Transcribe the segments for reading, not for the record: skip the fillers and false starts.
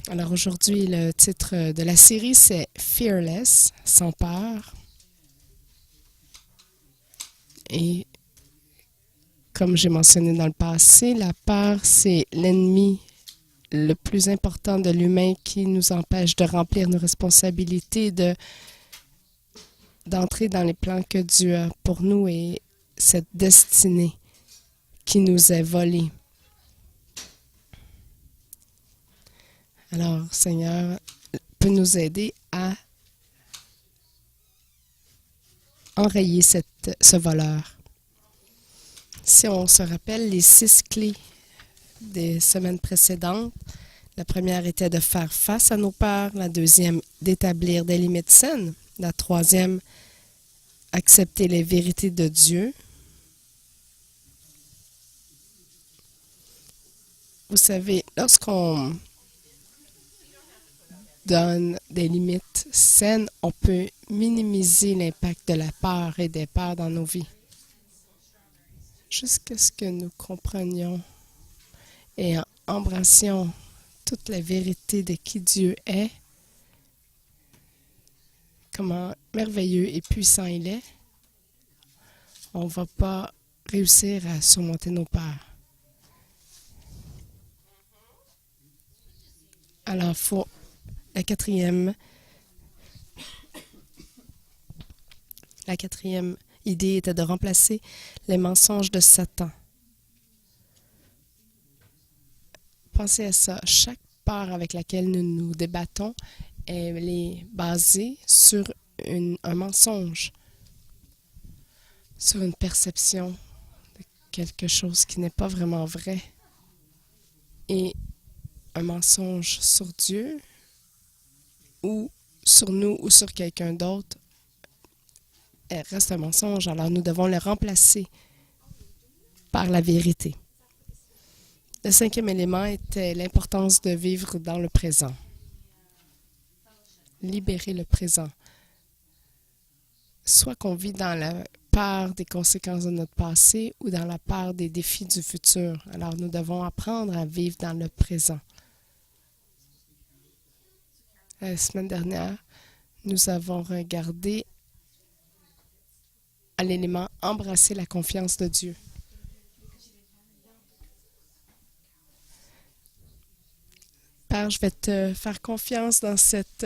Alors aujourd'hui, le titre de la série, c'est Fearless, sans peur. Et comme j'ai mentionné dans le passé, la peur, c'est l'ennemi le plus important de l'humain qui nous empêche de remplir nos responsabilités, d'entrer dans les plans que Dieu a pour nous et cette destinée qui nous est volée. Alors, Seigneur, peut nous aider à enrayer ce voleur. Si on se rappelle les 6 clés des semaines précédentes, la première était de faire face à nos peurs, la deuxième, d'établir des limites saines, la troisième, accepter les vérités de Dieu. Vous savez, lorsqu'on donne des limites saines, on peut minimiser l'impact de la peur et des peurs dans nos vies. Jusqu'à ce que nous comprenions et embrassions toute la vérité de qui Dieu est, comment merveilleux et puissant il est, on ne va pas réussir à surmonter nos peurs. Alors, la quatrième idée était de remplacer les mensonges de Satan. Pensez à ça. Chaque peur avec laquelle nous nous débattons, elle est basée sur un mensonge, sur une perception de quelque chose qui n'est pas vraiment vrai. Et un mensonge sur Dieu ou sur nous ou sur quelqu'un d'autre reste un mensonge. Alors nous devons le remplacer par la vérité. Le 5e élément était l'importance de vivre dans le présent. Libérer le présent. Soit qu'on vit dans la peur des conséquences de notre passé ou dans la peur des défis du futur. Alors nous devons apprendre à vivre dans le présent. La semaine dernière, nous avons regardé à l'élément embrasser la confiance de Dieu. Père, je vais te faire confiance dans cette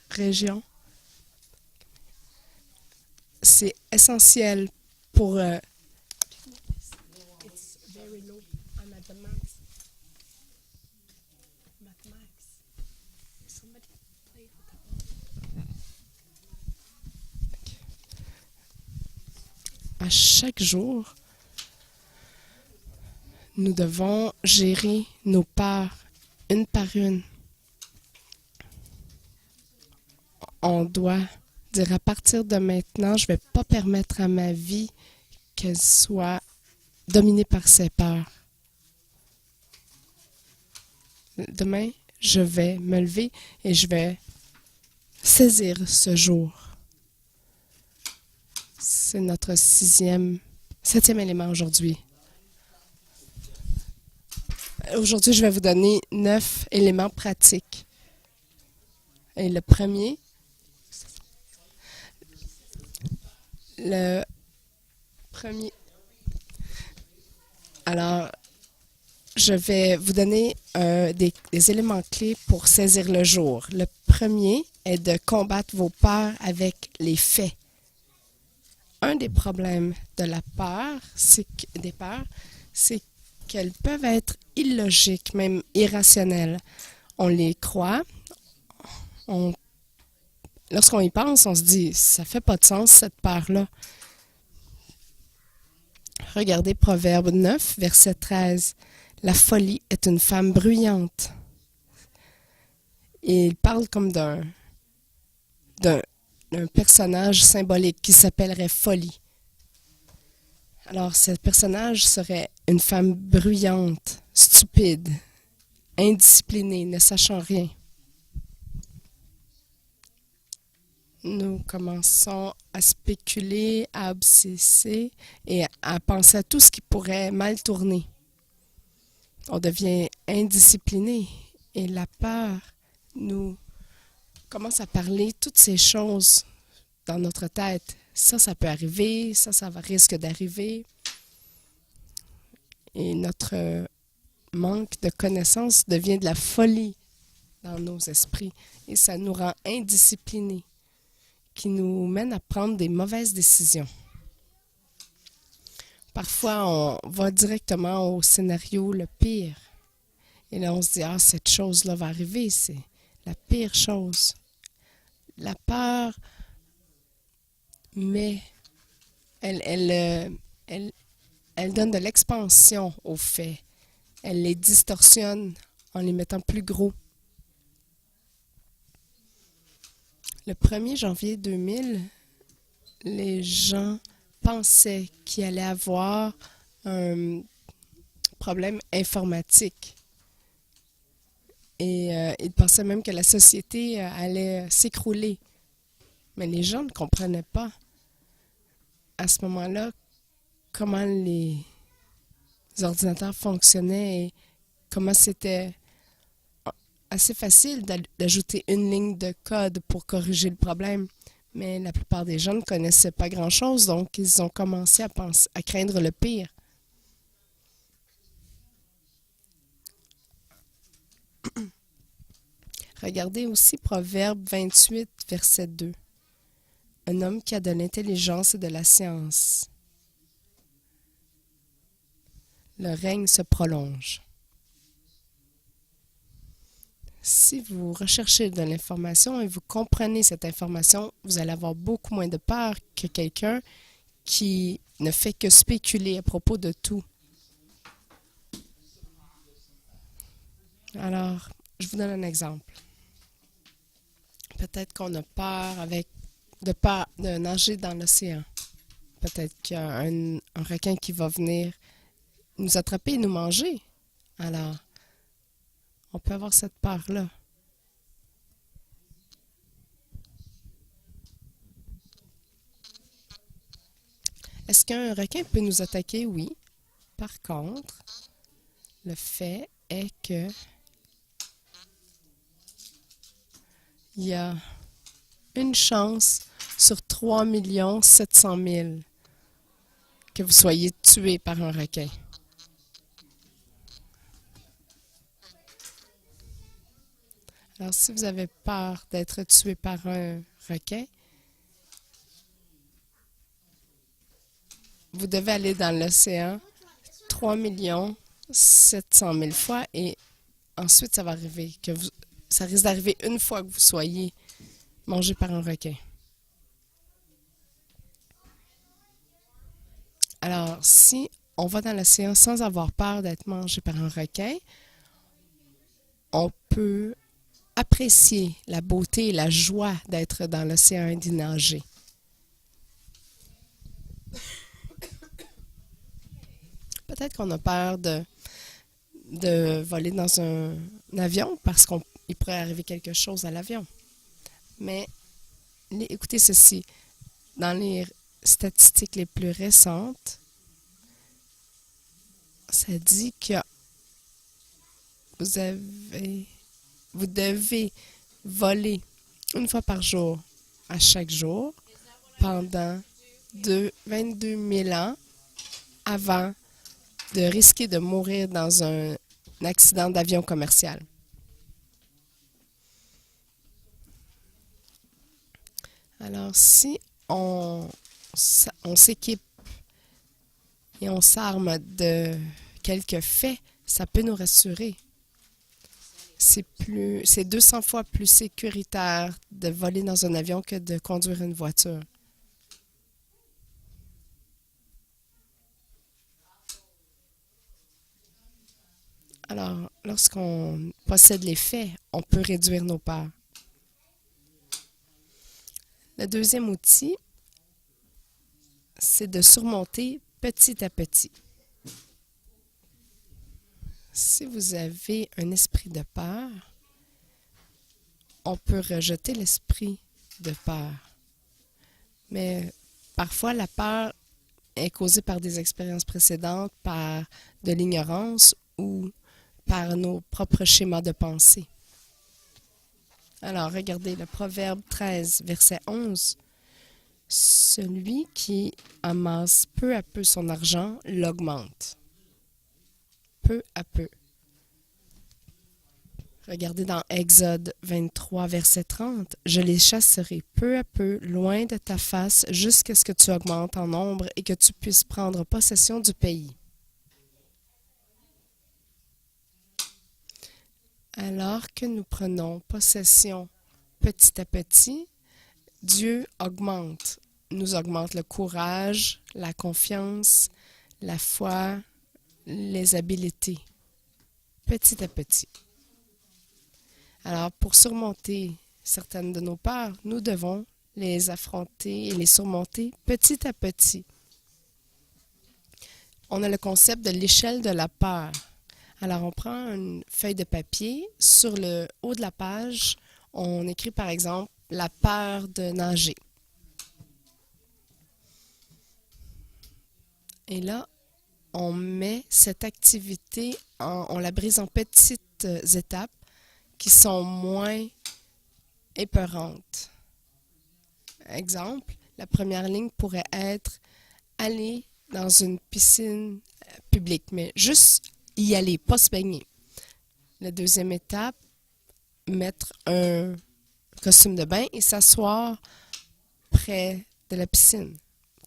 région. C'est essentiel pour... À chaque jour, nous devons gérer nos peurs une par une. On doit dire à partir de maintenant, je ne vais pas permettre à ma vie qu'elle soit dominée par ces peurs. Demain, je vais me lever et je vais saisir ce jour. C'est notre 7e élément aujourd'hui. Aujourd'hui, je vais vous donner 9 éléments pratiques. Et le premier, alors, je vais vous donner des éléments clés pour saisir le jour. Le premier est de combattre vos peurs avec les faits. Un des problèmes de la peur, c'est qu'elles peuvent être illogiques, même irrationnelles. On les croit. Lorsqu'on y pense, on se dit, ça fait pas de sens, cette peur-là. Regardez Proverbe 9, verset 13. La folie est une femme bruyante. Et il parle comme d'un personnage symbolique qui s'appellerait Folie. Alors, ce personnage serait une femme bruyante, stupide, indisciplinée, ne sachant rien. Nous commençons à spéculer, à obsesser et à penser à tout ce qui pourrait mal tourner. On devient indiscipliné et la peur nous commence à parler toutes ces choses dans notre tête. Ça peut arriver, ça risque d'arriver. Et notre manque de connaissance devient de la folie dans nos esprits. Et ça nous rend indisciplinés, qui nous mène à prendre des mauvaises décisions. Parfois, on va directement au scénario le pire. Et là, on se dit, ah, cette chose-là va arriver, c'est la pire chose. La peur, mais elle donne de l'expansion aux faits. Elle les distorsionne en les mettant plus gros. Le 1er janvier 2000, les gens pensaient qu'il allait avoir un problème informatique. Et ils pensaient même que la société allait s'écrouler. Mais les gens ne comprenaient pas à ce moment-là comment les ordinateurs fonctionnaient et comment c'était assez facile d'ajouter une ligne de code pour corriger le problème. Mais la plupart des gens ne connaissaient pas grand-chose, donc ils ont commencé à craindre le pire. Regardez aussi Proverbe 28, verset 2. Un homme qui a de l'intelligence et de la science. Le règne se prolonge. Si vous recherchez de l'information et vous comprenez cette information, vous allez avoir beaucoup moins de peur que quelqu'un qui ne fait que spéculer à propos de tout. Alors, je vous donne un exemple. Peut-être qu'on a peur de nager dans l'océan. Peut-être qu'il y a un requin qui va venir nous attraper et nous manger. Alors, on peut avoir cette peur-là. Est-ce qu'un requin peut nous attaquer? Oui. Par contre, le fait est que il y a une chance sur 3 700 000 que vous soyez tué par un requin. Alors, si vous avez peur d'être tué par un requin, vous devez aller dans l'océan 3 700 000 fois et ensuite, ça va arriver. Ça risque d'arriver une fois que vous soyez mangé par un requin. Alors, si on va dans l'océan sans avoir peur d'être mangé par un requin, on peut apprécier la beauté et la joie d'être dans l'océan et d'y nager. Peut-être qu'on a peur de voler dans un avion parce qu'il pourrait arriver quelque chose à l'avion. Mais écoutez ceci, dans les statistiques les plus récentes, ça dit que vous devez voler une fois par jour à chaque jour pendant 22 000 ans avant de risquer de mourir dans un accident d'avion commercial. Alors, si on s'équipe et on s'arme de quelques faits, ça peut nous rassurer. C'est 200 fois plus sécuritaire de voler dans un avion que de conduire une voiture. Alors, lorsqu'on possède les faits, on peut réduire nos peurs. Le deuxième outil, c'est de surmonter petit à petit. Si vous avez un esprit de peur, on peut rejeter l'esprit de peur. Mais parfois, la peur est causée par des expériences précédentes, par de l'ignorance ou par nos propres schémas de pensée. Alors, regardez le Proverbe 13, verset 11. Celui qui amasse peu à peu son argent l'augmente. Peu à peu. Regardez dans Exode 23, verset 30. Je les chasserai peu à peu loin de ta face jusqu'à ce que tu augmentes en nombre et que tu puisses prendre possession du pays. Alors que nous prenons possession petit à petit, Dieu nous augmente le courage, la confiance, la foi, les habiletés, petit à petit. Alors, pour surmonter certaines de nos peurs, nous devons les affronter et les surmonter petit à petit. On a le concept de l'échelle de la peur. Alors, on prend une feuille de papier. Sur le haut de la page, on écrit par exemple « la peur de nager ». Et là, on met cette activité, on la brise en petites étapes qui sont moins épeurantes. Exemple, la première ligne pourrait être aller dans une piscine publique, mais juste y aller, pas se baigner. La deuxième étape, mettre un costume de bain et s'asseoir près de la piscine.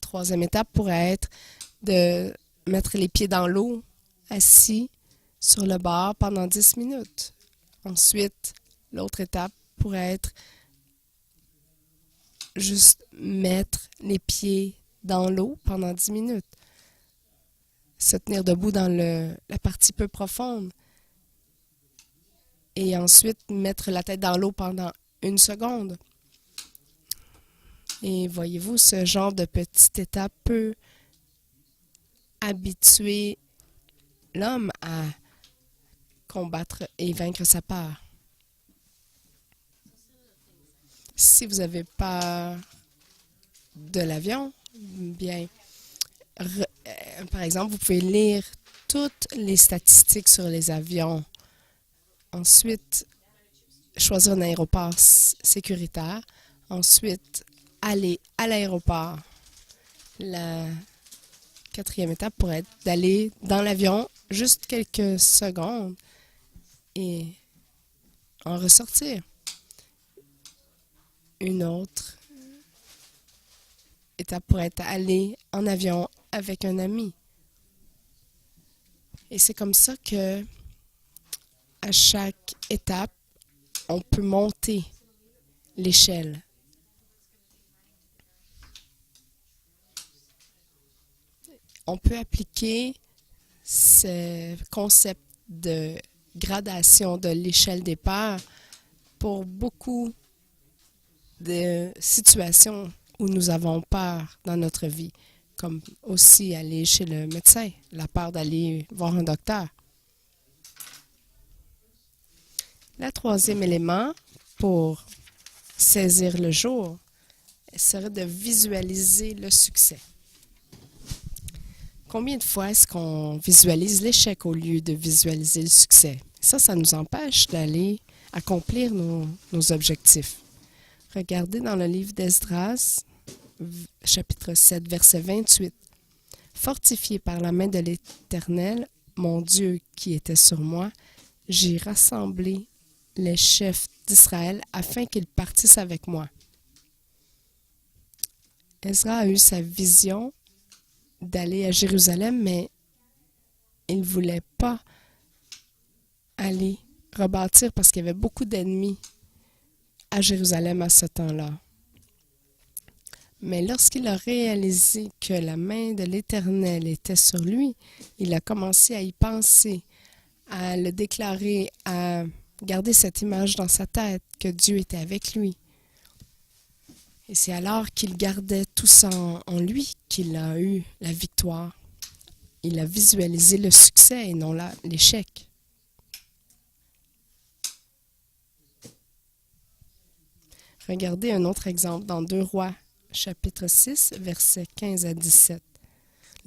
Troisième étape pourrait être de mettre les pieds dans l'eau, assis sur le bord pendant 10 minutes. Ensuite, l'autre étape pourrait être juste mettre les pieds dans l'eau pendant 10 minutes. Se tenir debout dans la partie peu profonde. Et ensuite, mettre la tête dans l'eau pendant 1 seconde. Et voyez-vous, ce genre de petite étape peut habituer l'homme à combattre et vaincre sa peur. Si vous avez peur de l'avion, bien, par exemple, vous pouvez lire toutes les statistiques sur les avions. Ensuite, choisir un aéroport sécuritaire. Ensuite, aller à l'aéroport. La quatrième étape pourrait être d'aller dans l'avion juste quelques secondes et en ressortir. Une autre étape pourrait être aller en avion avec un ami. Et c'est comme ça que, à chaque étape, on peut monter l'échelle. On peut appliquer ce concept de gradation de l'échelle des peurs pour beaucoup de situations où nous avons peur dans notre vie, comme aussi aller chez le médecin, la peur d'aller voir un docteur. Le troisième élément pour saisir le jour serait de visualiser le succès. Combien de fois est-ce qu'on visualise l'échec au lieu de visualiser le succès? Ça nous empêche d'aller accomplir nos objectifs. Regardez dans le livre d'Esdras, chapitre 7, verset 28. « Fortifié par la main de l'Éternel, mon Dieu qui était sur moi, j'ai rassemblé les chefs d'Israël afin qu'ils partissent avec moi. » Ezra a eu sa vision d'aller à Jérusalem, mais il ne voulait pas aller rebâtir parce qu'il y avait beaucoup d'ennemis à Jérusalem à ce temps-là. Mais lorsqu'il a réalisé que la main de l'Éternel était sur lui, il a commencé à y penser, à le déclarer, à garder cette image dans sa tête que Dieu était avec lui. Et c'est alors qu'il gardait tout ça en lui qu'il a eu la victoire. Il a visualisé le succès et non l'échec. Regardez un autre exemple dans 2 Rois, chapitre 6, versets 15 à 17.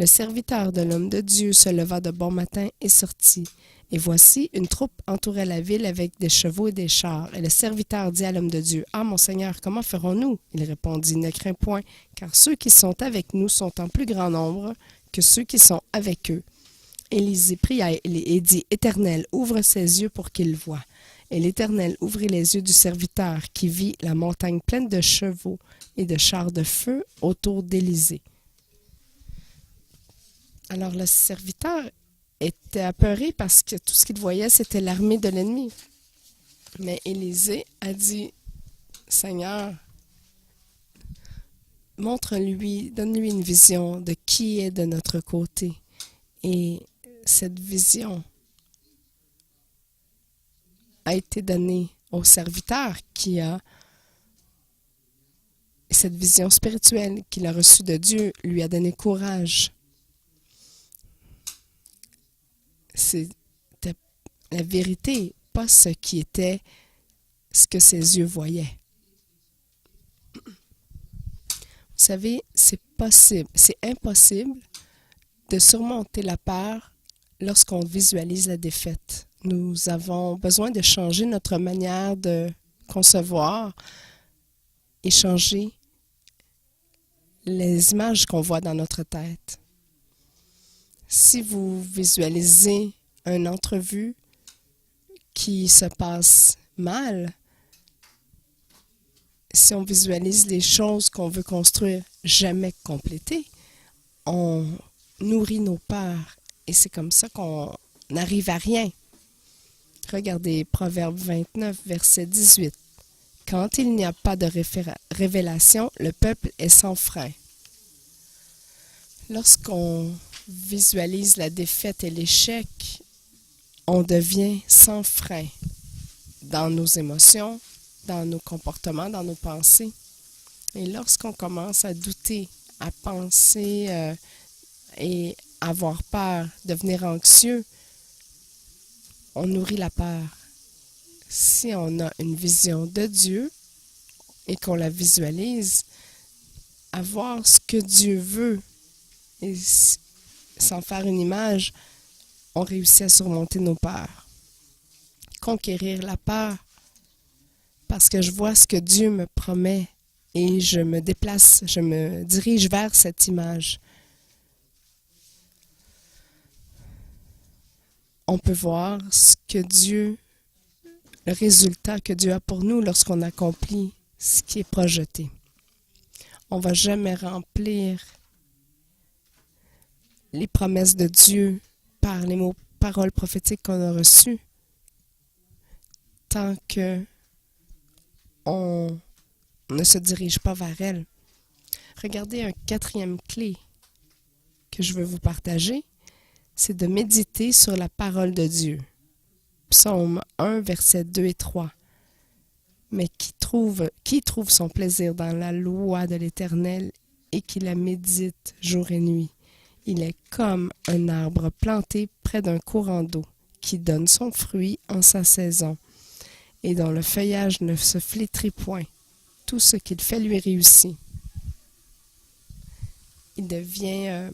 Le serviteur de l'homme de Dieu se leva de bon matin et sortit. Et voici, une troupe entourait la ville avec des chevaux et des chars. Et le serviteur dit à l'homme de Dieu, « Ah, mon Seigneur, comment ferons-nous? » Il répondit, « Ne crains point, car ceux qui sont avec nous sont en plus grand nombre que ceux qui sont avec eux. » Élisée pria et dit, « Éternel, ouvre ses yeux pour qu'il voie. » Et l'Éternel ouvrit les yeux du serviteur, qui vit la montagne pleine de chevaux et de chars de feu autour d'Élisée. Alors le serviteur était apeuré parce que tout ce qu'il voyait, c'était l'armée de l'ennemi. Mais Élisée a dit, « Seigneur, montre-lui, donne-lui une vision de qui est de notre côté. » Et cette vision a été donnée au serviteur qui a cette vision spirituelle qu'il a reçue de Dieu, lui a donné courage. C'était la vérité, pas ce qui était, ce que ses yeux voyaient. Vous savez, c'est impossible de surmonter la peur lorsqu'on visualise la défaite. Nous avons besoin de changer notre manière de concevoir et changer les images qu'on voit dans notre tête. Si vous visualisez une entrevue qui se passe mal, si on visualise les choses qu'on veut construire jamais complétées, on nourrit nos peurs et c'est comme ça qu'on n'arrive à rien. Regardez Proverbe 29, verset 18. « Quand il n'y a pas de révélation, le peuple est sans frein. » Lorsqu'on visualise la défaite et l'échec, on devient sans frein dans nos émotions, dans nos comportements, dans nos pensées. Et lorsqu'on commence à douter, à penser et avoir peur, devenir anxieux, on nourrit la peur. Si on a une vision de Dieu et qu'on la visualise, à voir ce que Dieu veut et sans faire une image, on réussit à surmonter nos peurs. Conquérir la peur parce que je vois ce que Dieu me promet et je me déplace, je me dirige vers cette image. On peut voir ce que Dieu, le résultat que Dieu a pour nous lorsqu'on accomplit ce qui est projeté. On ne va jamais remplir les promesses de Dieu par les paroles prophétiques qu'on a reçues tant que on ne se dirige pas vers elles. Regardez un quatrième clé que je veux vous partager, c'est de méditer sur la parole de Dieu. Psaume 1, versets 2 et 3. Mais qui trouve son plaisir dans la loi de l'Éternel et qui la médite jour et nuit? Il est comme un arbre planté près d'un courant d'eau, qui donne son fruit en sa saison, et dont le feuillage ne se flétrit point. Tout ce qu'il fait lui réussit. Il devient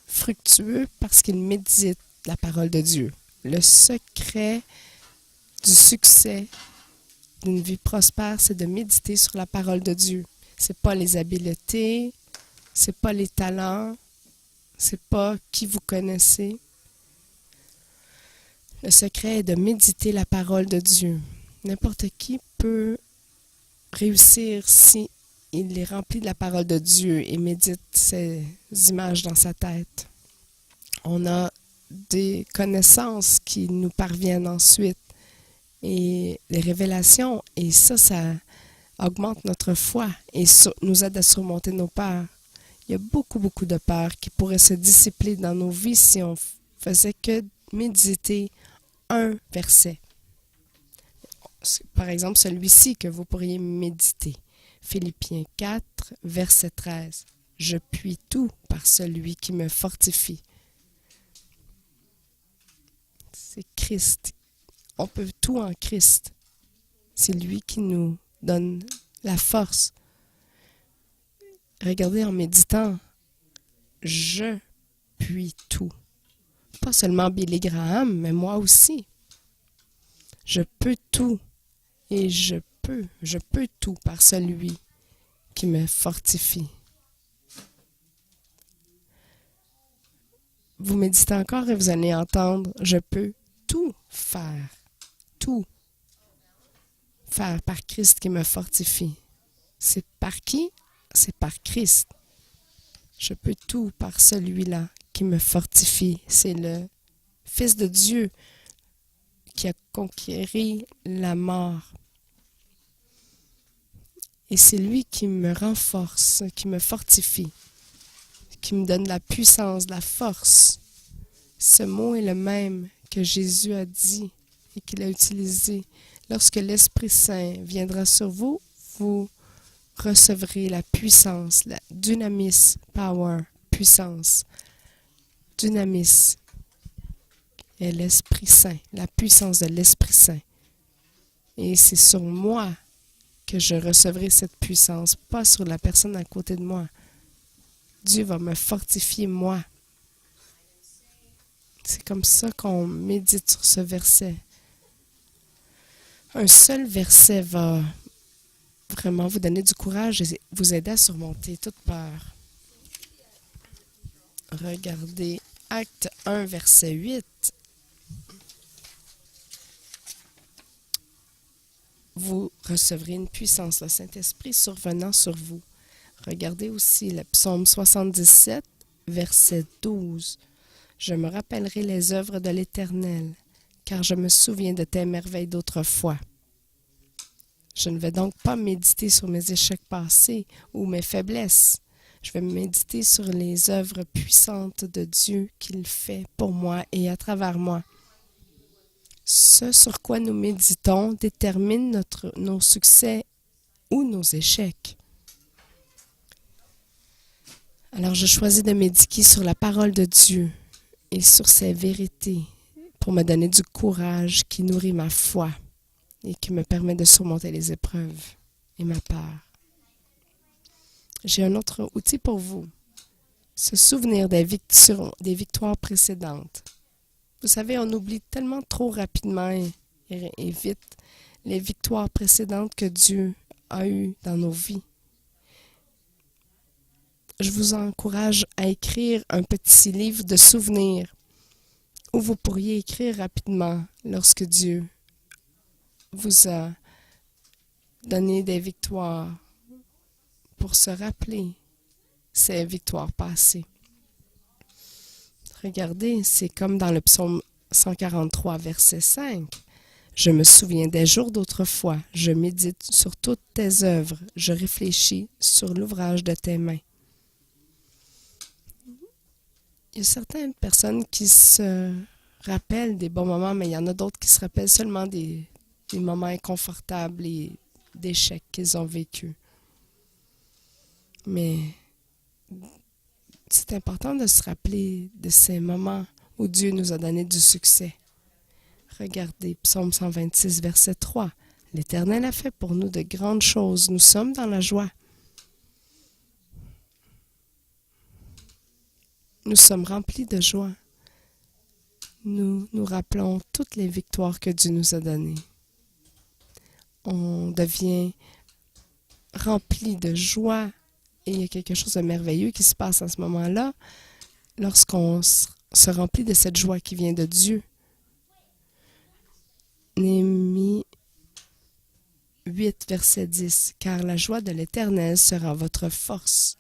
fructueux parce qu'il médite la parole de Dieu. Le secret du succès d'une vie prospère, c'est de méditer sur la parole de Dieu. C'est pas les habiletés, c'est pas les talents, c'est pas qui vous connaissez. Le secret est de méditer la parole de Dieu. N'importe qui peut réussir si il est rempli de la parole de Dieu et médite ces images dans sa tête. On a des connaissances qui nous parviennent ensuite et les révélations, et ça augmente notre foi et nous aide à surmonter nos peurs. Il y a beaucoup de peurs qui pourraient se dissiper dans nos vies si on faisait que méditer un verset. Par exemple, celui-ci que vous pourriez méditer. Philippiens 4, verset 13. « Je puis tout par celui qui me fortifie. » C'est Christ. On peut tout en Christ. C'est lui qui nous donne la force. Regardez, en méditant, je puis tout. Pas seulement Billy Graham, mais moi aussi. Je peux tout et je peux tout par celui qui me fortifie. Vous méditez encore et vous allez entendre, je peux tout faire par Christ qui me fortifie. C'est par qui? C'est par Christ. Je peux tout par celui-là qui me fortifie. C'est le Fils de Dieu qui a conquéri la mort. Et c'est lui qui me renforce, qui me fortifie, qui me donne la puissance, la force. Ce mot est le même que Jésus a dit et qu'il a utilisé. Lorsque l'Esprit Saint viendra sur vous, vous recevrez la puissance, la dynamis, power, puissance. Dynamis est l'Esprit Saint, la puissance de l'Esprit Saint. Et c'est sur moi que je recevrai cette puissance, pas sur la personne à côté de moi. Dieu va me fortifier moi. C'est comme ça qu'on médite sur ce verset. Un seul verset va vraiment vous donner du courage et vous aider à surmonter toute peur. Regardez Acte 1, verset 8. Vous recevrez une puissance, le Saint-Esprit survenant sur vous. Regardez aussi le psaume 77, verset 12. Je me rappellerai les œuvres de l'Éternel, car je me souviens de tes merveilles d'autrefois. Je ne vais donc pas méditer sur mes échecs passés ou mes faiblesses. Je vais méditer sur les œuvres puissantes de Dieu qu'il fait pour moi et à travers moi. Ce sur quoi nous méditons détermine nos succès ou nos échecs. Alors je choisis de méditer sur la parole de Dieu et sur ses vérités pour me donner du courage qui nourrit ma foi et qui me permet de surmonter les épreuves et ma peur. J'ai un autre outil pour vous. Se souvenir des victoires précédentes. Vous savez, on oublie tellement trop rapidement et vite les victoires précédentes que Dieu a eues dans nos vies. Je vous encourage à écrire un petit livre de souvenirs où vous pourriez écrire rapidement lorsque Dieu vous a donné des victoires pour se rappeler ces victoires passées. Regardez, c'est comme dans le psaume 143, verset 5. Je me souviens des jours d'autrefois, je médite sur toutes tes œuvres, je réfléchis sur l'ouvrage de tes mains. Il y a certaines personnes qui se rappellent des bons moments, mais il y en a d'autres qui se rappellent seulement des moments inconfortables et d'échecs qu'ils ont vécus. Mais c'est important de se rappeler de ces moments où Dieu nous a donné du succès. Regardez, Psaume 126, verset 3. L'Éternel a fait pour nous de grandes choses. Nous sommes dans la joie. Nous sommes remplis de joie. Nous nous rappelons toutes les victoires que Dieu nous a données. On devient rempli de joie et il y a quelque chose de merveilleux qui se passe à ce moment-là lorsqu'on se remplit de cette joie qui vient de Dieu. Néhémie 8, verset 10. Car la joie de l'Éternel sera votre force.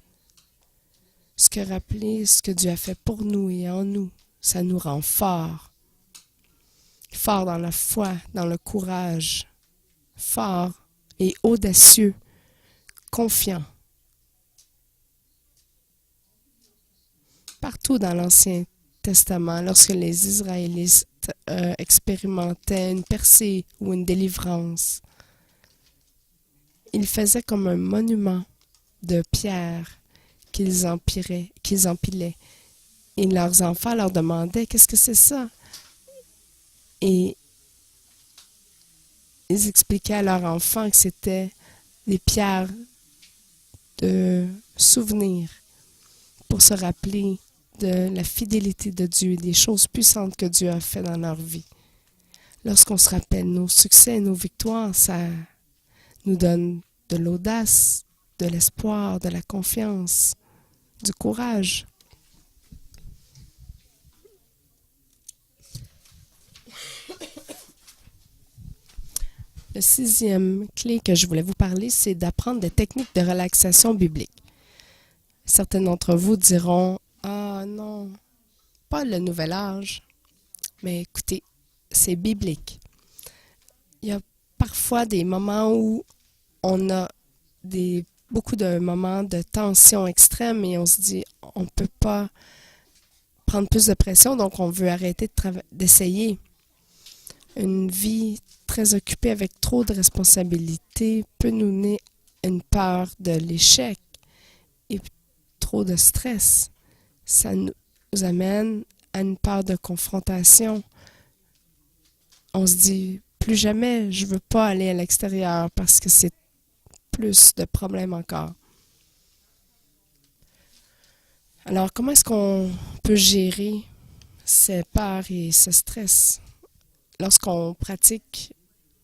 Ce que Dieu a fait pour nous et en nous, ça nous rend forts. Forts dans la foi, dans le courage. Forts et audacieux, confiants. Partout dans l'Ancien Testament, lorsque les Israélites expérimentaient une percée ou une délivrance, ils faisaient comme un monument de pierre qu'ils empilaient. Et leurs enfants leur demandaient « Qu'est-ce que c'est ça? » Et ils expliquaient à leurs enfants que c'était des pierres de souvenirs pour se rappeler de la fidélité de Dieu et des choses puissantes que Dieu a fait dans leur vie. Lorsqu'on se rappelle nos succès, nos victoires, ça nous donne de l'audace, de l'espoir, de la confiance, du courage. Le 6e clé que je voulais vous parler, c'est d'apprendre des techniques de relaxation biblique. Certains d'entre vous diront « Ah non, pas le nouvel âge ». Mais écoutez, c'est biblique. Il y a parfois des moments où on a beaucoup de moments de tension extrême et on se dit on ne peut pas prendre plus de pression, donc on veut arrêter d'essayer. Une vie très occupée avec trop de responsabilités peut nous mener une peur de l'échec et trop de stress. Ça nous amène à une peur de confrontation. On se dit plus jamais je ne veux pas aller à l'extérieur parce que c'est plus de problèmes encore. Alors, comment est-ce qu'on peut gérer ces peurs et ce stress lorsqu'on pratique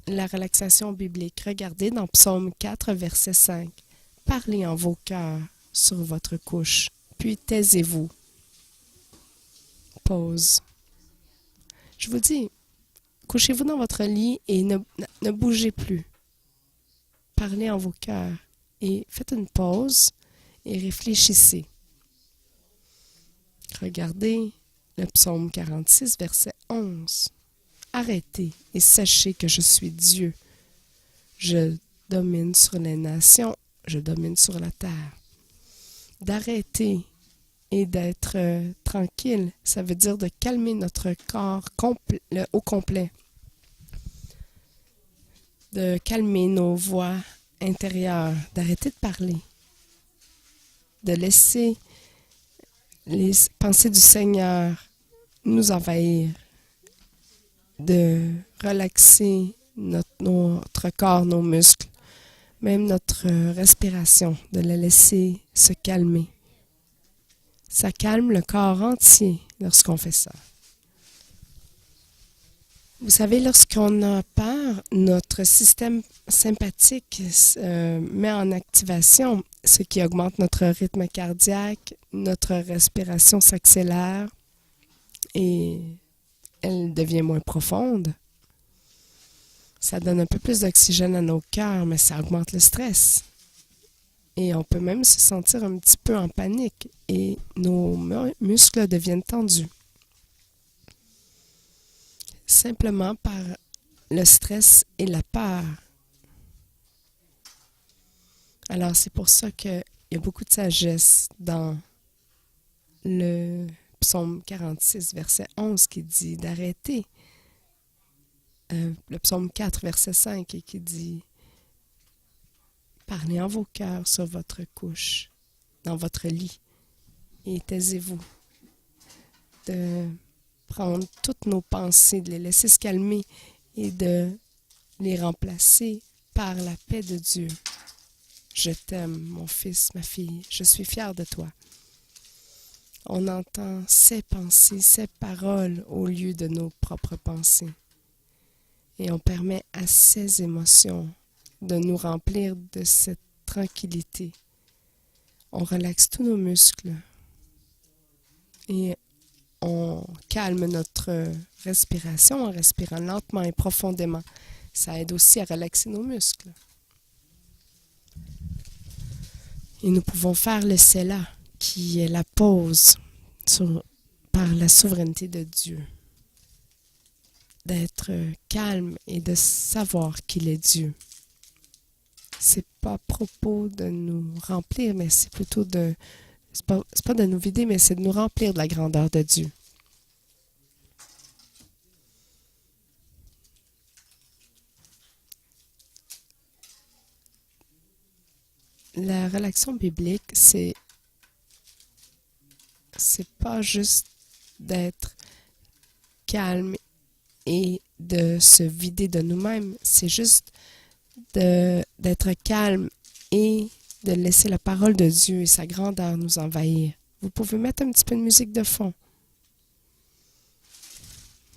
la relaxation biblique? Regardez dans Psaume 4, verset 5. « Parlez en vos cœurs sur votre couche, puis taisez-vous. » Pause. Je vous dis, couchez-vous dans votre lit et ne bougez plus. Parlez en vos cœurs et faites une pause et réfléchissez. Regardez le psaume 46, verset 11. Arrêtez et sachez que je suis Dieu. Je domine sur les nations, je domine sur la terre. D'arrêter et d'être tranquille, ça veut dire de calmer notre corps au complet. De calmer nos voix intérieures, d'arrêter de parler, de laisser les pensées du Seigneur nous envahir, de relaxer notre corps, nos muscles, même notre respiration, de la laisser se calmer. Ça calme le corps entier lorsqu'on fait ça. Vous savez, lorsqu'on a peur, notre système sympathique met en activation, ce qui augmente notre rythme cardiaque, notre respiration s'accélère et elle devient moins profonde. Ça donne un peu plus d'oxygène à nos cœurs, mais ça augmente le stress. Et on peut même se sentir un petit peu en panique et nos muscles deviennent tendus. Simplement par le stress et la peur. Alors, c'est pour ça qu'il y a beaucoup de sagesse dans le psaume 46, verset 11, qui dit d'arrêter. Le psaume 4, verset 5, et qui dit « Parlez en vos cœurs sur votre couche, dans votre lit, et taisez-vous. » De prendre toutes nos pensées, de les laisser se calmer et de les remplacer par la paix de Dieu. Je t'aime, mon fils, ma fille, je suis fière de toi. On entend ses pensées, ses paroles au lieu de nos propres pensées. Et on permet à ces émotions de nous remplir de cette tranquillité. On relaxe tous nos muscles et on calme notre respiration en respirant lentement et profondément. Ça aide aussi à relaxer nos muscles. Et nous pouvons faire le Selah, qui est la pause par la souveraineté de Dieu. D'être calme et de savoir qu'il est Dieu. C'est pas à propos de nous remplir, mais c'est plutôt c'est pas de nous vider, mais c'est de nous remplir de la grandeur de Dieu. La relaxation biblique, c'est pas juste d'être calme et de se vider de nous-mêmes, c'est juste d'être calme et de laisser la parole de Dieu et sa grandeur nous envahir. Vous pouvez mettre un petit peu de musique de fond.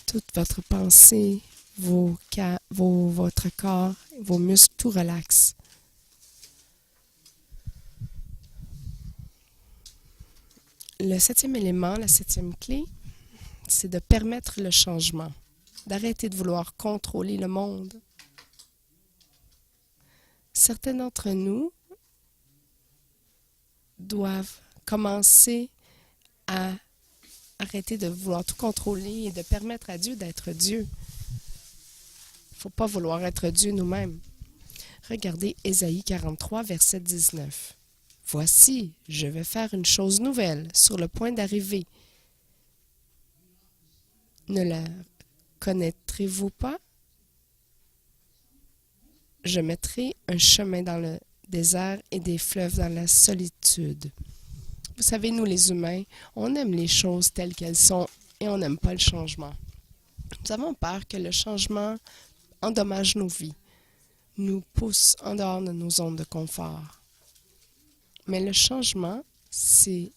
Toute votre pensée, votre corps, vos muscles, tout relaxe. Le 7e élément, la 7e clé, c'est de permettre le changement, d'arrêter de vouloir contrôler le monde. Certains d'entre nous doivent commencer à arrêter de vouloir tout contrôler et de permettre à Dieu d'être Dieu. Il ne faut pas vouloir être Dieu nous-mêmes. Regardez Ésaïe 43, verset 19. « Voici, je vais faire une chose nouvelle sur le point d'arriver. Ne la connaîtrez-vous pas? Je mettrai un chemin dans le désert et des fleuves dans la solitude. » Vous savez, nous les humains, on aime les choses telles qu'elles sont et on n'aime pas le changement. Nous avons peur que le changement endommage nos vies, nous pousse en dehors de nos zones de confort. Mais le changement, c'est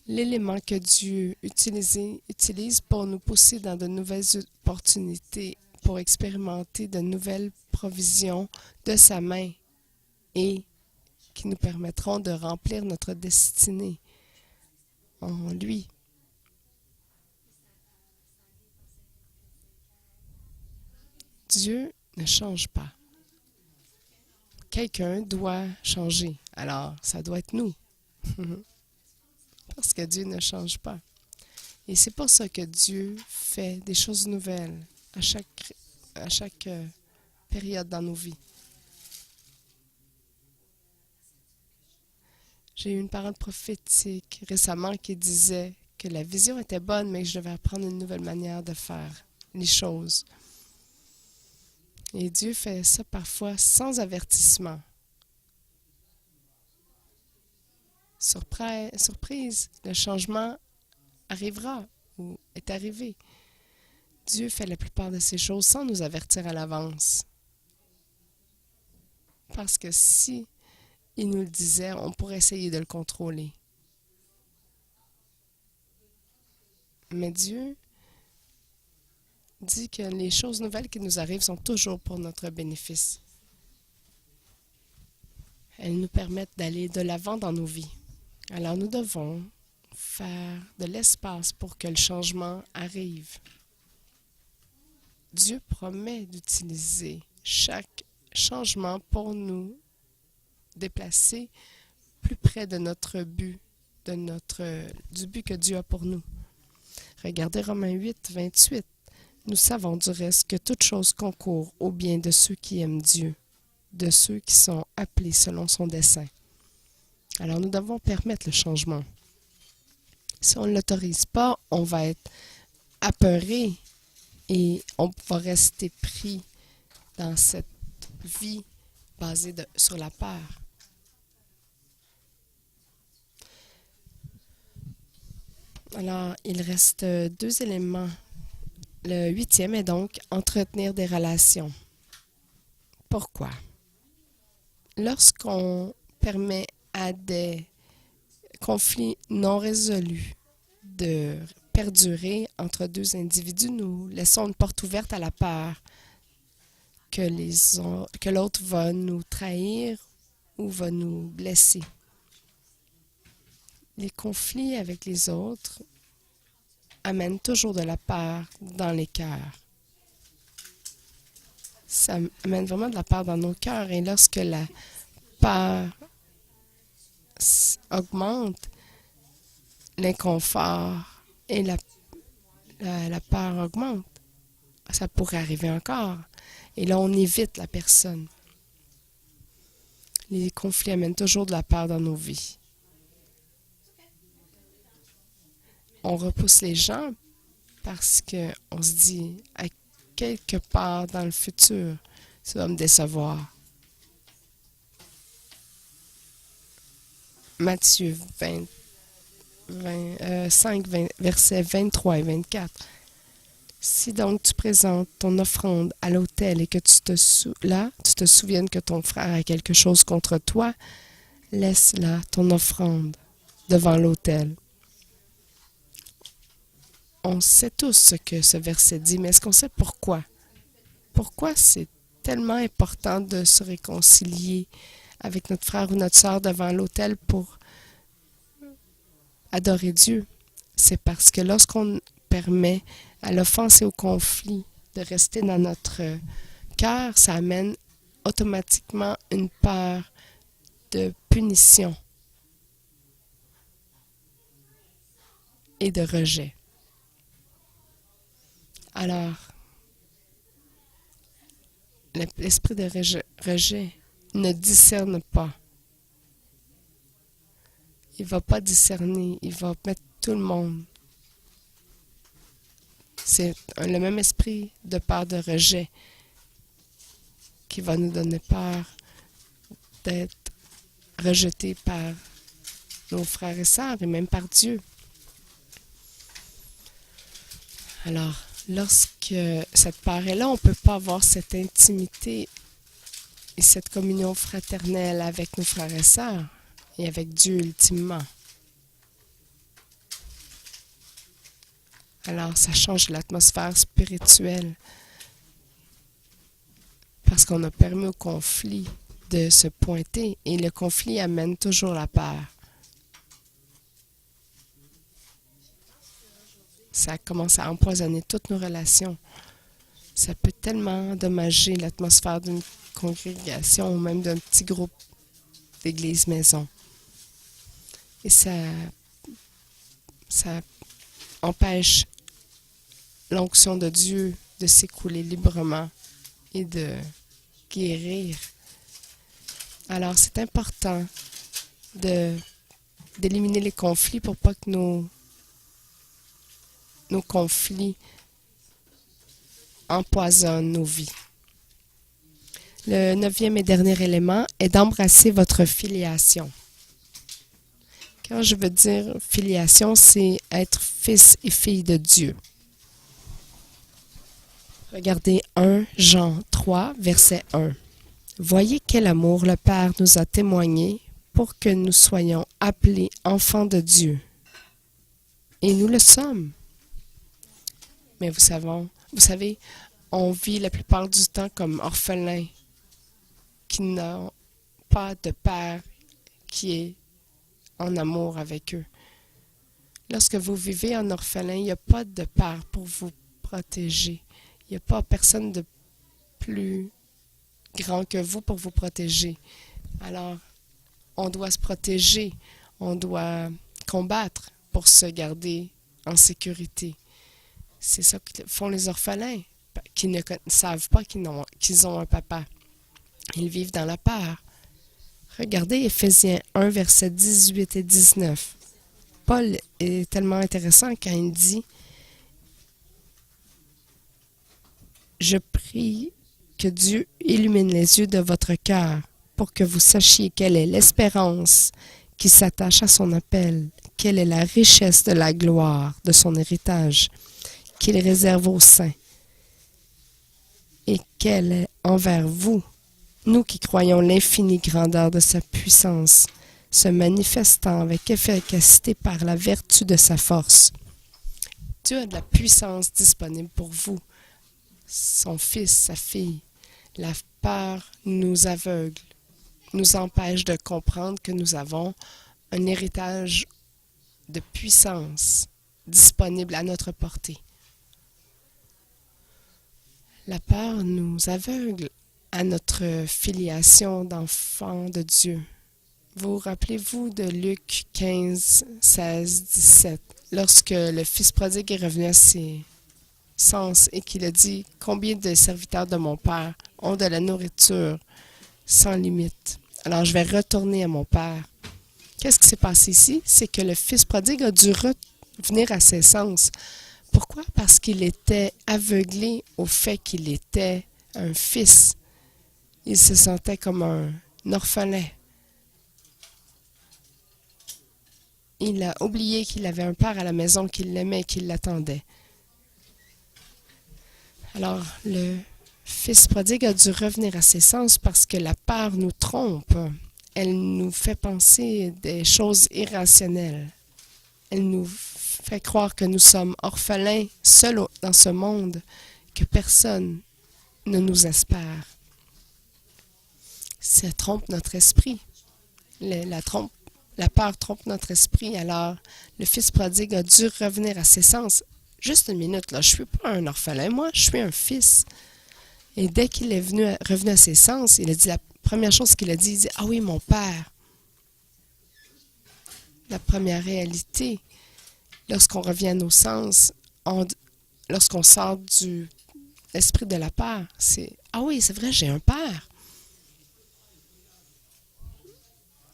l'élément que Dieu utilise pour nous pousser dans de nouvelles opportunités, pour expérimenter de nouvelles provisions de sa main et qui nous permettront de remplir notre destinée en lui. Dieu ne change pas. Quelqu'un doit changer. Alors, ça doit être nous. Parce que Dieu ne change pas. Et c'est pour ça que Dieu fait des choses nouvelles à chaque période dans nos vies. J'ai eu une parole prophétique récemment qui disait que la vision était bonne, mais que je devais apprendre une nouvelle manière de faire les choses. Et Dieu fait ça parfois sans avertissement. Surprise, le changement arrivera ou est arrivé. Dieu fait la plupart de ces choses sans nous avertir à l'avance. Parce que si il nous le disait, on pourrait essayer de le contrôler. Mais Dieu dit que les choses nouvelles qui nous arrivent sont toujours pour notre bénéfice. Elles nous permettent d'aller de l'avant dans nos vies. Alors nous devons faire de l'espace pour que le changement arrive. Dieu promet d'utiliser chaque changement pour nous déplacer plus près de notre but, du but que Dieu a pour nous. Regardez Romains 8, 28. Nous savons du reste que toute chose concourt au bien de ceux qui aiment Dieu, de ceux qui sont appelés selon son dessein. Alors nous devons permettre le changement. Si on ne l'autorise pas, on va être apeuré et on va rester pris dans cette vie basée sur la peur. Alors, il reste 2 éléments. Le 8e est donc entretenir des relations. Pourquoi? Lorsqu'on permet à des conflits non résolus de perdurer entre 2 individus, nous laissons une porte ouverte à la peur que l'autre va nous trahir ou va nous blesser. Les conflits avec les autres amènent toujours de la peur dans les cœurs. Ça amène vraiment de la peur dans nos cœurs. Et lorsque la peur augmente, l'inconfort et la peur augmente. Ça pourrait arriver encore. Et là, on évite la personne. Les conflits amènent toujours de la peur dans nos vies. On repousse les gens parce qu'on se dit, à quelque part dans le futur, ça va me décevoir. Matthieu 5, versets 23 et 24. Si donc tu présentes ton offrande à l'autel et que tu te souviennes que ton frère a quelque chose contre toi, laisse là ton offrande devant l'autel. On sait tous ce que ce verset dit, mais est-ce qu'on sait pourquoi? Pourquoi c'est tellement important de se réconcilier avec notre frère ou notre sœur devant l'autel pour adorer Dieu? C'est parce que lorsqu'on permet à l'offense et au conflit de rester dans notre cœur, ça amène automatiquement une peur de punition et de rejet. Alors, l'esprit de rejet ne discerne pas. Il ne va pas discerner, il va mettre tout le monde. C'est le même esprit de peur de rejet qui va nous donner peur d'être rejetés par nos frères et sœurs et même par Dieu. Alors, lorsque cette peur est là, on ne peut pas avoir cette intimité et cette communion fraternelle avec nos frères et sœurs et avec Dieu ultimement. Alors, ça change l'atmosphère spirituelle parce qu'on a permis au conflit de se pointer et le conflit amène toujours la peur. Ça commence à empoisonner toutes nos relations. Ça peut tellement endommager l'atmosphère d'une congrégation ou même d'un petit groupe d'église maison. Et ça empêche l'onction de Dieu de s'écouler librement et de guérir. Alors, c'est important d'éliminer les conflits pour pas que nos conflits empoisonnent nos vies. Le 9e et dernier élément est d'embrasser votre filiation. Quand je veux dire filiation, c'est être fils et fille de Dieu. Regardez 1 Jean 3, verset 1. Voyez quel amour le Père nous a témoigné pour que nous soyons appelés enfants de Dieu. Et nous le sommes. Mais vous savez, on vit la plupart du temps comme orphelins qui n'ont pas de père qui est en amour avec eux. Lorsque vous vivez en orphelin, il n'y a pas de père pour vous protéger. Il n'y a pas personne de plus grand que vous pour vous protéger. Alors, on doit se protéger, on doit combattre pour se garder en sécurité. C'est ça que font les orphelins, qui ne savent pas qu'ils ont un papa. Ils vivent dans la peur. Regardez Éphésiens 1, versets 18 et 19. Paul est tellement intéressant quand il dit « Je prie que Dieu illumine les yeux de votre cœur pour que vous sachiez quelle est l'espérance qui s'attache à son appel, quelle est la richesse de la gloire de son héritage qu'il réserve aux saints, et quelle est envers vous, nous qui croyons l'infinie grandeur de sa puissance, se manifestant avec efficacité par la vertu de sa force. » Dieu a de la puissance disponible pour vous, son fils, sa fille. La peur nous aveugle, nous empêche de comprendre que nous avons un héritage de puissance disponible à notre portée. La peur nous aveugle à notre filiation d'enfants de Dieu. Vous rappelez-vous de Luc 15, 16, 17, lorsque le fils prodigue est revenu à ses sens et qu'il a dit « Combien de serviteurs de mon père ont de la nourriture sans limite? Alors je vais retourner à mon père. » Qu'est-ce qui s'est passé ici? C'est que le fils prodigue a dû revenir à ses sens. Pourquoi? Parce qu'il était aveuglé au fait qu'il était un fils. Il se sentait comme un orphelin. Il a oublié qu'il avait un père à la maison, qu'il l'aimait et qu'il l'attendait. Alors, le fils prodigue a dû revenir à ses sens parce que la peur nous trompe. Elle nous fait penser des choses irrationnelles. Elle nous fait croire que nous sommes orphelins, seuls dans ce monde, que personne ne nous espère. Ça trompe notre esprit. La peur trompe notre esprit. Alors, le fils prodigue a dû revenir à ses sens. Juste une minute, là, je ne suis pas un orphelin, moi, je suis un fils. Et dès qu'il est revenu à ses sens, il a dit la première chose qu'il a dit, il dit « Ah oui, mon père ». La première réalité, lorsqu'on revient à nos sens, lorsqu'on sort de l'esprit de la peur, c'est « Ah oui, c'est vrai, j'ai un père ».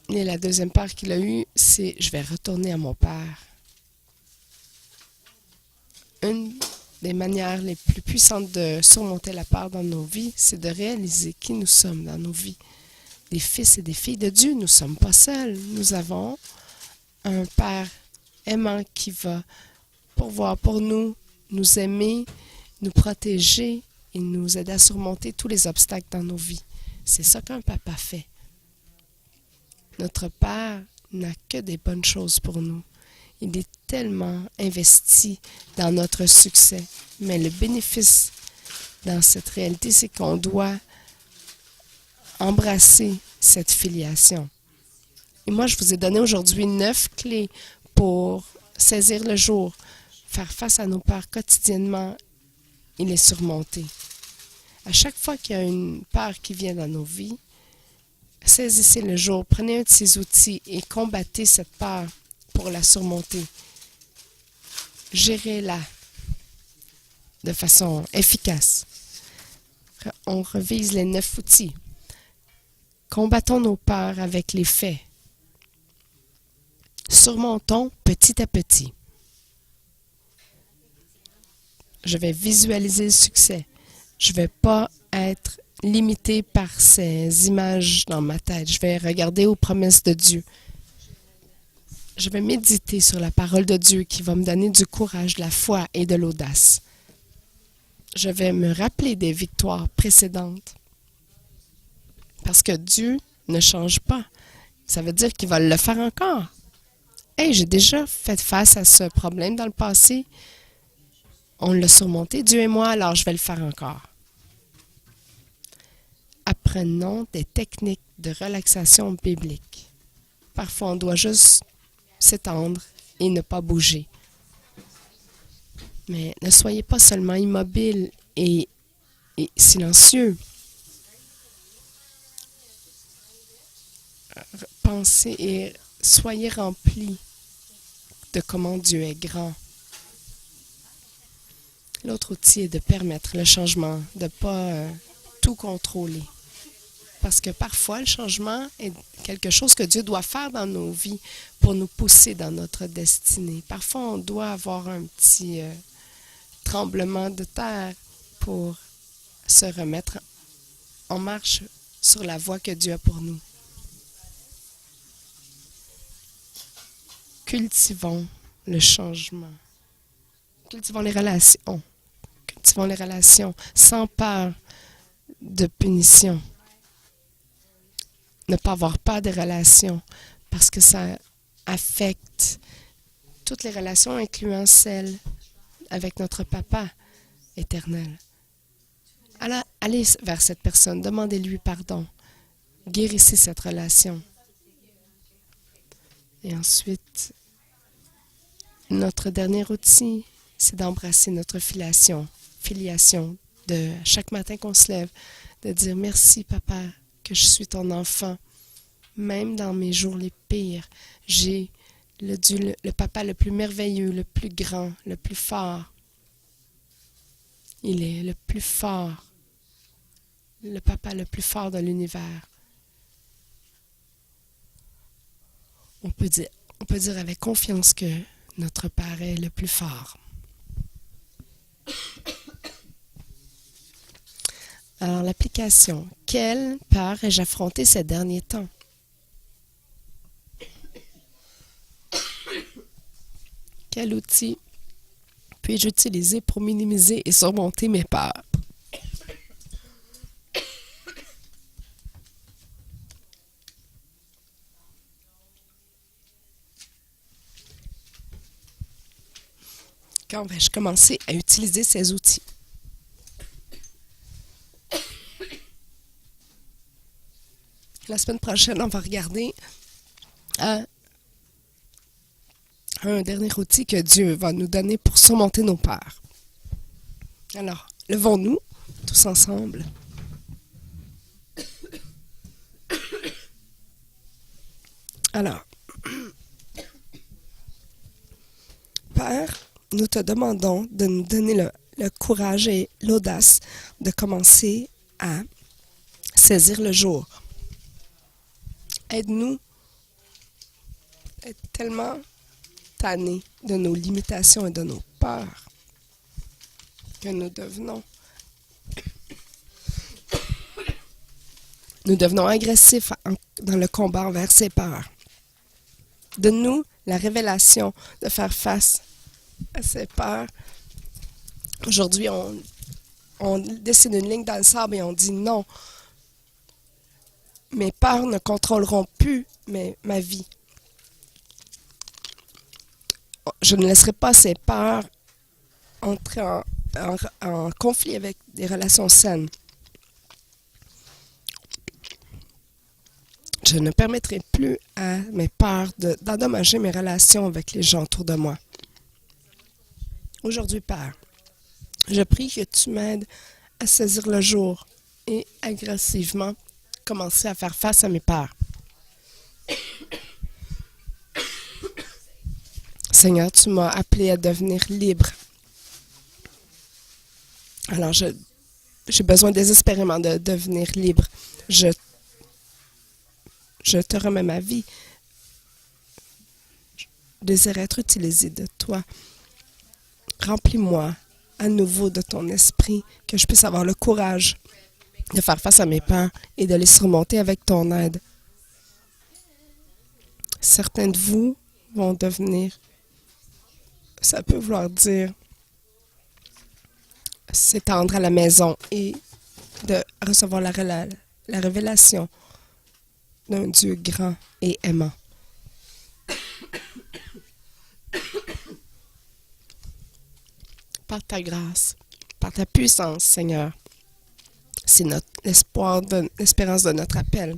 Et la deuxième peur qu'il a eue, c'est « Je vais retourner à mon père ». Une des manières les plus puissantes de surmonter la peur dans nos vies, c'est de réaliser qui nous sommes dans nos vies. Des fils et des filles de Dieu, nous ne sommes pas seuls. Nous avons un Père aimant qui va pourvoir pour nous, nous aimer, nous protéger et nous aider à surmonter tous les obstacles dans nos vies. C'est ça qu'un papa fait. Notre Père n'a que des bonnes choses pour nous. Il est tellement investi dans notre succès. Mais le bénéfice dans cette réalité, c'est qu'on doit embrasser cette filiation. Et moi, je vous ai donné aujourd'hui 9 clés pour saisir le jour, faire face à nos peurs quotidiennement et les surmonter. À chaque fois qu'il y a une peur qui vient dans nos vies, saisissez le jour, prenez un de ces outils et combattez cette peur pour la surmonter. Gérez-la de façon efficace. On revise les 9 outils. Combattons nos peurs avec les faits. Surmontons petit à petit. Je vais visualiser le succès. Je ne vais pas être limité par ces images dans ma tête. Je vais regarder aux promesses de Dieu. Je vais méditer sur la parole de Dieu qui va me donner du courage, de la foi et de l'audace. Je vais me rappeler des victoires précédentes. Parce que Dieu ne change pas. Ça veut dire qu'il va le faire encore. Hey, j'ai déjà fait face à ce problème dans le passé. On l'a surmonté, Dieu et moi, alors je vais le faire encore. Apprenons des techniques de relaxation biblique. Parfois, on doit juste s'étendre et ne pas bouger. Mais ne soyez pas seulement immobile et silencieux. Pensez et soyez remplis de comment Dieu est grand. L'autre outil est de permettre le changement, de ne pas tout contrôler. Parce que parfois, le changement est quelque chose que Dieu doit faire dans nos vies pour nous pousser dans notre destinée. Parfois, on doit avoir un petit tremblement de terre pour se remettre en marche sur la voie que Dieu a pour nous. Cultivons le changement. Cultivons les relations. Cultivons les relations sans peur de punition. Ne pas avoir peur des relations parce que ça affecte toutes les relations, incluant celles avec notre Papa éternel. Allez vers cette personne, demandez-lui pardon. Guérissez cette relation. Et ensuite, notre dernier outil, c'est d'embrasser notre filiation. Filiation de chaque matin qu'on se lève, de dire merci Papa que je suis ton enfant. Même dans mes jours les pires, j'ai le Papa le plus merveilleux, le plus grand, le plus fort. Il est le plus fort, le Papa le plus fort de l'univers. On peut dire avec confiance que notre Père est le plus fort. Alors, l'application. Quelle peur ai-je affrontée ces derniers temps? Quel outil puis-je utiliser pour minimiser et surmonter mes peurs? quand vais-je commencer à utiliser ces outils? La semaine prochaine, on va regarder un dernier outil que Dieu va nous donner pour surmonter nos peurs. Alors, levons-nous tous ensemble. Alors, Père, nous te demandons de nous donner le courage et l'audace de commencer à saisir le jour. Aide-nous à être tellement tannés de nos limitations et de nos peurs que nous devenons agressifs dans le combat envers ces peurs. Donne-nous la révélation de faire face à ces peurs. Aujourd'hui, on dessine une ligne dans le sable et on dit non. Mes peurs ne contrôleront plus ma vie. Je ne laisserai pas ces peurs entrer en conflit avec des relations saines. Je ne permettrai plus à mes peurs d'endommager mes relations avec les gens autour de moi. Aujourd'hui, Père, je prie que tu m'aides à saisir le jour et agressivement commencer à faire face à mes peurs. Seigneur, tu m'as appelé à devenir libre. Alors, j'ai besoin désespérément de devenir libre. Je te remets ma vie. Je désire être utilisé de toi. Remplis-moi à nouveau de ton esprit, que je puisse avoir le courage de faire face à mes peurs et de les surmonter avec ton aide. Certains de vous vont devenir, ça peut vouloir dire s'étendre à la maison et de recevoir la révélation d'un Dieu grand et aimant. Par ta grâce, par ta puissance, Seigneur, c'est l'espérance de notre appel.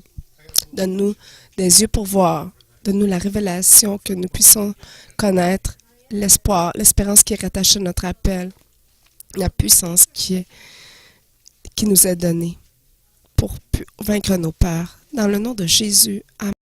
Donne-nous des yeux pour voir. Donne-nous la révélation que nous puissions connaître l'espoir, l'espérance qui est rattachée à notre appel, la puissance qui nous est donnée pour vaincre nos peurs. Dans le nom de Jésus, Amen.